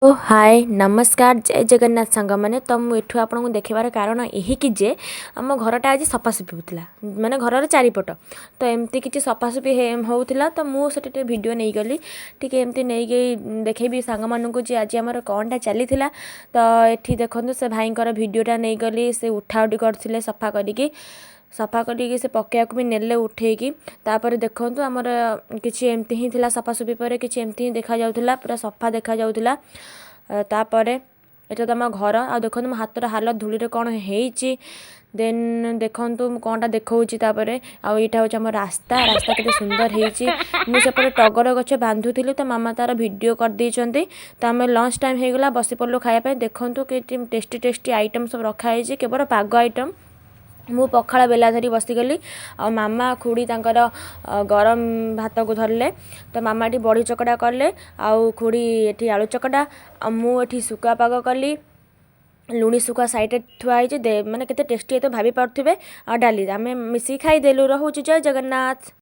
ओ हाय नमस्कार जय जगन्नाथ सांग मैंने तो मुझे आपको देखार कारण यही कि जे आम घरटा आज सफासफी होता माने घर चारिपट तो एमती किसी सफासफी होता तो मुझे वीडियो नहीं गली टी एमती नहीं देखेबी सांग मानू जी आज आम कौनटा चली तो ये देखो से भाईंकर वीडियोटा नहीं गली से उठा उठी करते सफा करी से पकेया भी नेले उठेकी तापर देखूँ आमर किसी एमती ही थिला सफासफी पर किसी एमती ही देखा जाउथला पूरा सफा देखा जाउथला तापर एटा तो आम घर आ देखो मो हाथर हालत धूली कौन होती देन देखूँ कौनटा देखा तापर आईटा हूँ आम रास्ता रास्ता केते सुंदर होती मुझे टगर गछ बांधुली तो मामा तार वीडियो कर देइचंती तो आम लंच टाइम हो गला बसी पड़लु खायापी देखूँ कि टेस्टी टेस्टी आइटम सब रखाई केवल पाग आइटम मु पखाला बेला धरी बसीगली आ मामा खुड़ी तांकर गरम भात को धरले तो मामा एटी बड़ी चकड़ा कले आउ खुड़ी एटी आलू चकड़ा आ मु एटी सुका पाग कली लुणी सुका साइड थुआई माने केते टेस्टी तो भाभी पार्थुबे आ डाली आमे मिसी खाई देलु। रहूची जय जगन्नाथ।